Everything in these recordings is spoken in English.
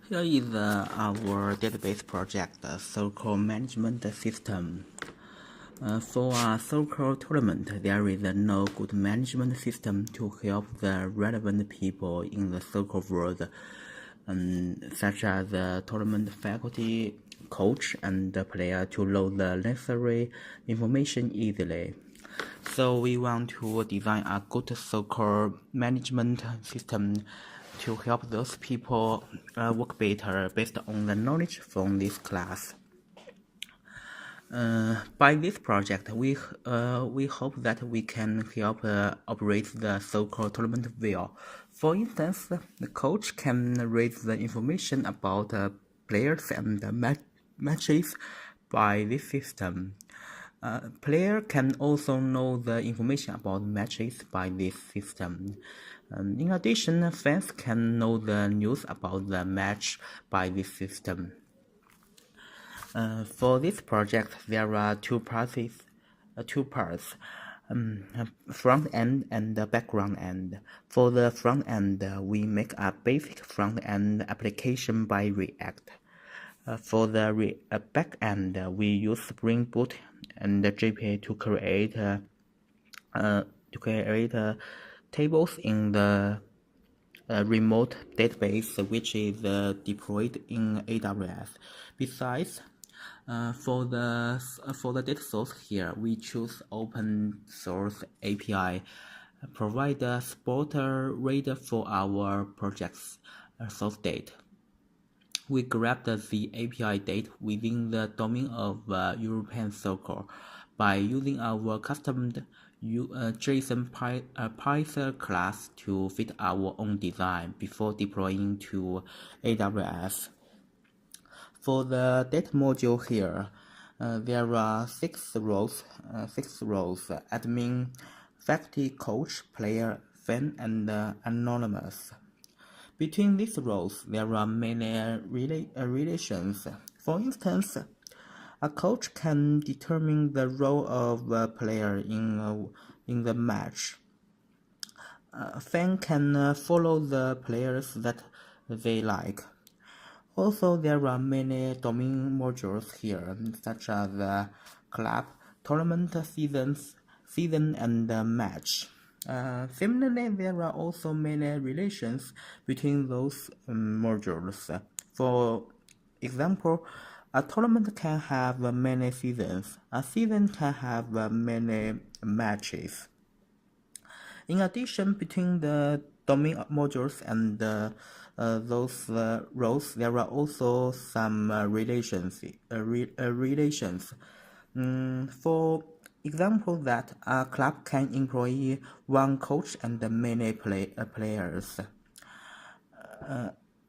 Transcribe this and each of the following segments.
Here is our database project, Circle Management System. For a circle tournament, there is no good management system to help the relevant people in the circle world, such as the tournament faculty, coach, and the player to load the necessary information easily. So we want to design a good circle management system to help those people work better based on the knowledge from this class. By this project, we hope that we can help operate the so-called tournament wheel. For instance, the coach can raise the information about players and matches by this system. Player can also know the information about matches by this system. In addition, fans can know the news about the match by this system. For this project, there are two parts, front end and the background end. For the front end, we make a basic front end application by React. For the back end, we use Spring Boot and JPA to create tables in the remote database, which is deployed in AWS. Besides, for the data source here, we choose open source API, provide a supporter reader for our project's source date. We grabbed the API date within the domain of European Circle by using our custom JSON Python class to fit our own design before deploying to AWS. For the data module here, there are six roles: admin, faculty, coach, player, fan, and anonymous. Between these roles, there are many relations. For instance, a coach can determine the role of a player in the match. A fan can follow the players that they like. Also, there are many domain modules here, such as club, tournament, season, and match. Similarly, there are also many relations between those modules. For example, a tournament can have many seasons. A season can have many matches. In addition, between the domain modules and those roles, there are also some relations. For example, that a club can employ one coach and many players.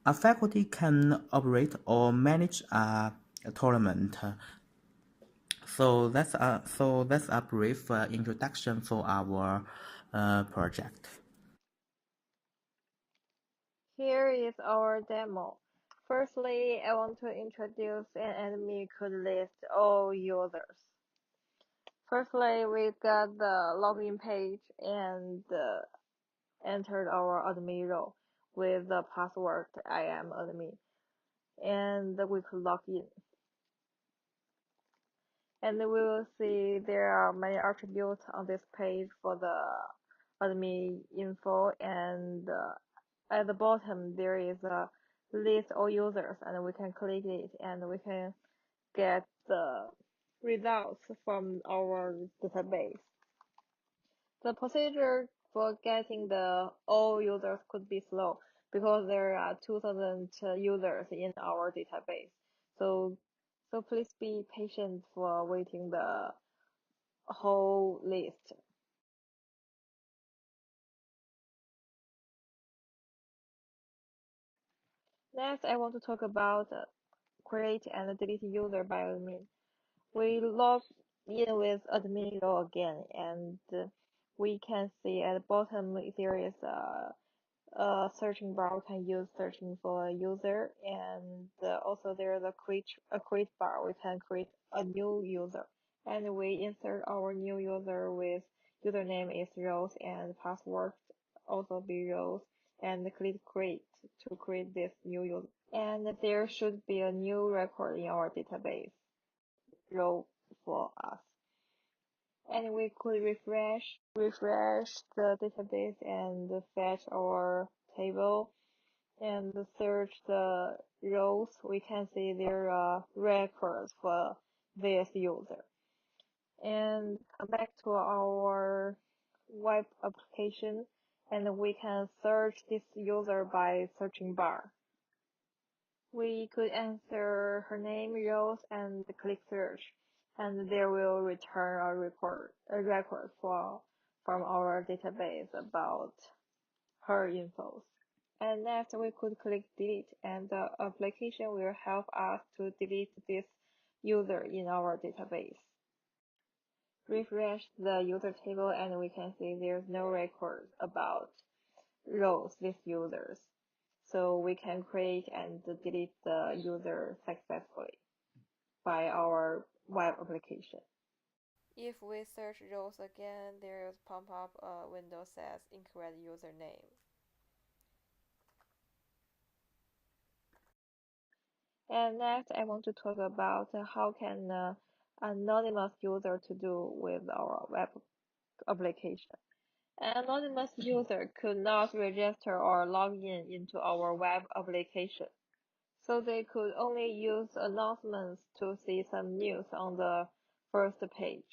A faculty can operate or manage a tournament. So that's a brief introduction for our project. Here is our demo. Firstly, I want to introduce an admin could list all users. Firstly, we got the login page and entered our admin role with the password I am admin, and we could log in. And we will see there are many attributes on this page for the admin info, and at the bottom there is a list all users, and we can click it and we can get the results from our database. The procedure for getting the all users could be slow because there are 2,000 users in our database. So please be patient for waiting the whole list. Next, I want to talk about create and delete user by admin. We log in with admin role again, and we can see at the bottom there is a searching bar. We can use searching for a user, and also there is a create bar. We can create a new user, and we insert our new user with username is Rose and password also be Rose, and click create to create this new user. And there should be a new record in our database row for us. And we could refresh the database and fetch our table and search the rows. We can see there are records for this user. And come back to our web application, and we can search this user by searching bar. We could enter her name, rows, and click search, and there will return a record from our database about her infos. And next, we could click delete, and the application will help us to delete this user in our database. Refresh the user table, and we can see there's no record about rows with users. So we can create and delete the user successfully by our web application. If we search rows again, there is pop up a window says incorrect username. And next, I want to talk about how can anonymous user to do with our web application. An anonymous user could not register or log in into our web application, so they could only use announcements to see some news on the first page.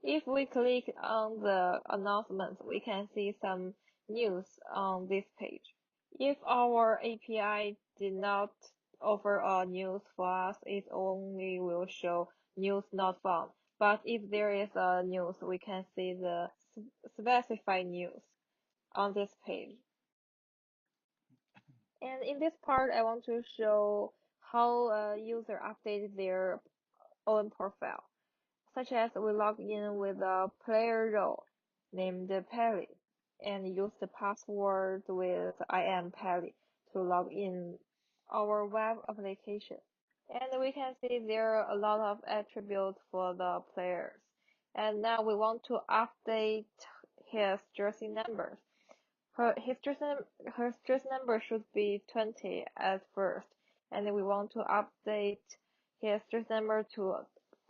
If we click on the announcements, we can see some news on this page. If our API did not offer a news for us, it only will show news not found. But if there is a news, we can see the specified news on this page. And in this part, I want to show how a user updates their own profile, such as we log in with a player role named Pelly and use the password with I am Pelly to log in our web application. And we can see there are a lot of attributes for the players. And now we want to update his jersey numbers. His jersey number should be 20 at first, and we want to update his jersey number to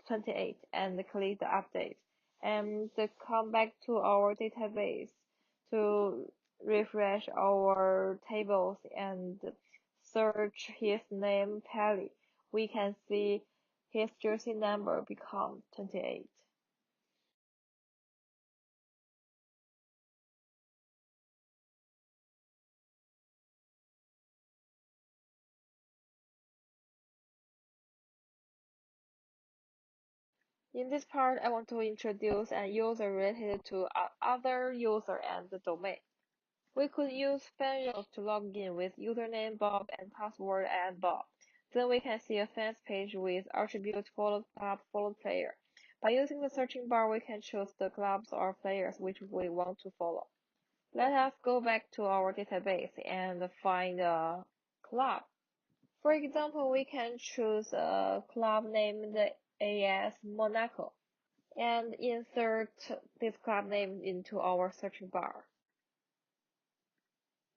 28 and click the update. And come back to our database to refresh our tables and search his name Pelly. We can see his jersey number become 28. In this part, I want to introduce a user related to other user and the domain. We could use Fenghui to log in with username Bob and password at Bob. Then we can see a fans page with attribute followed club followed player. By using the searching bar, we can choose the clubs or players which we want to follow. Let us go back to our database and find a club. For example, we can choose a club named AS Monaco and insert this club name into our search bar.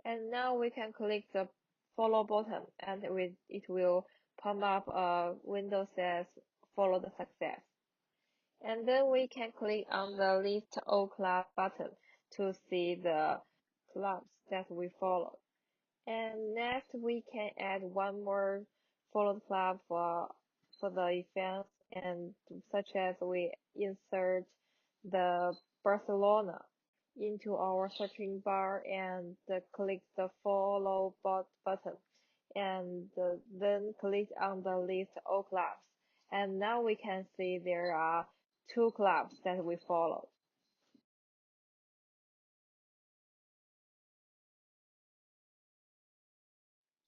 And now we can click the follow button and it will pop up a window says follow the success. And then we can click on the list all club button to see the clubs that we followed. And next we can add one more followed club for the events, and such as we insert the Barcelona into our searching bar and click the follow button and then click on the list all clubs. And now we can see there are two clubs that we followed.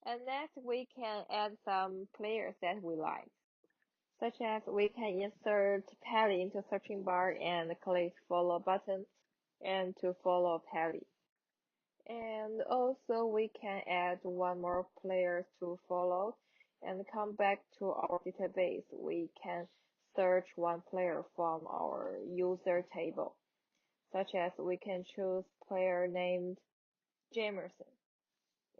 And next we can add some players that we like, such as we can insert Pelly into searching bar and click follow button and to follow Pelly. And also we can add one more player to follow and come back to our database. We can search one player from our user table, such as we can choose player named Jamerson.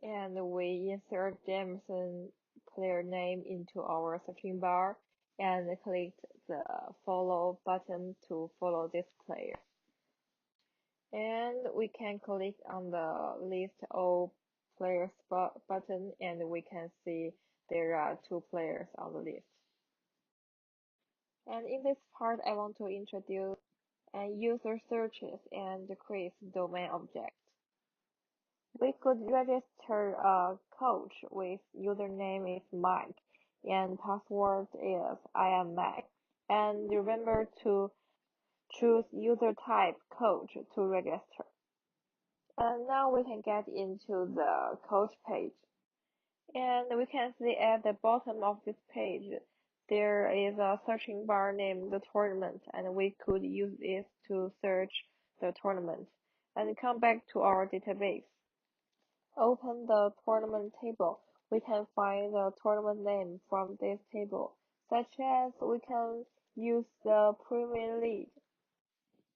And we insert Jameson player name into our searching bar and click the follow button to follow this player. And we can click on the list all players button and we can see there are 2 players on the list. And in this part, I want to introduce user searches and create domain object. We could register a coach with username is Mike and password is I am Mike. And remember to choose user type coach to register. And now we can get into the coach page. And we can see at the bottom of this page, there is a searching bar named the tournament, and we could use it to search the tournament. And come back to our database. Open the tournament table. We can find the tournament name from this table, such as we can use the Premier League.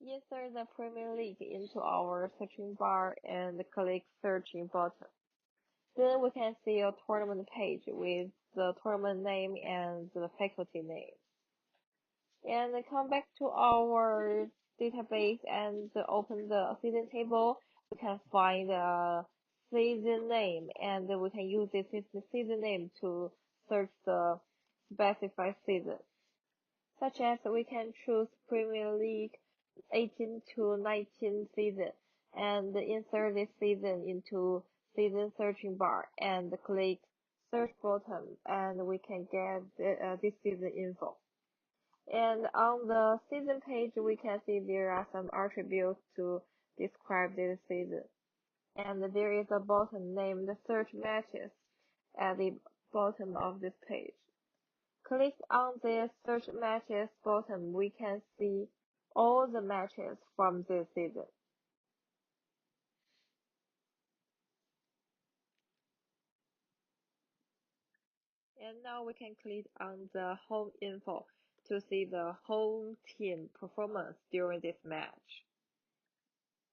Insert the Premier League into our searching bar and click searching button. Then we can see a tournament page with the tournament name and the faculty name. And come back to our database and open the season table. We can find the season name and we can use this season name to search the specified season. Such as we can choose Premier League 18 to 19 season and insert this season into season searching bar and click search button and we can get this season info. And on the season page, we can see there are some attributes to describe this season. And there is a button named search matches at the bottom of this page. Click on the search matches button, we can see all the matches from this season. And now we can click on the home info to see the home team performance during this match.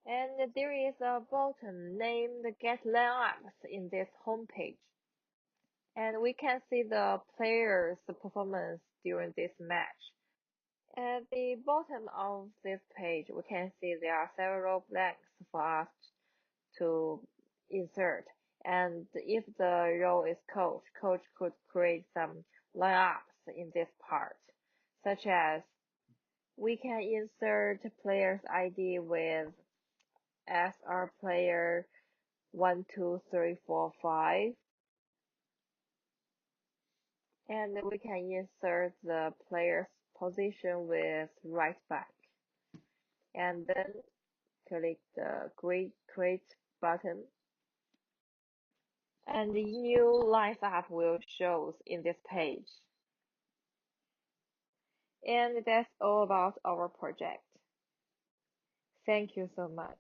And there is a button named Get Lineups in this home page. And we can see the players' performance during this match. At the bottom of this page, we can see there are several blanks for us to insert. And if the role is coach, coach could create some lineups in this part, such as we can insert player's ID with SR player 1, 2, 3, 4, 5. And we can insert the player's position with right back. And then click the create button. And the new lineup will show in this page. And that's all about our project. Thank you so much.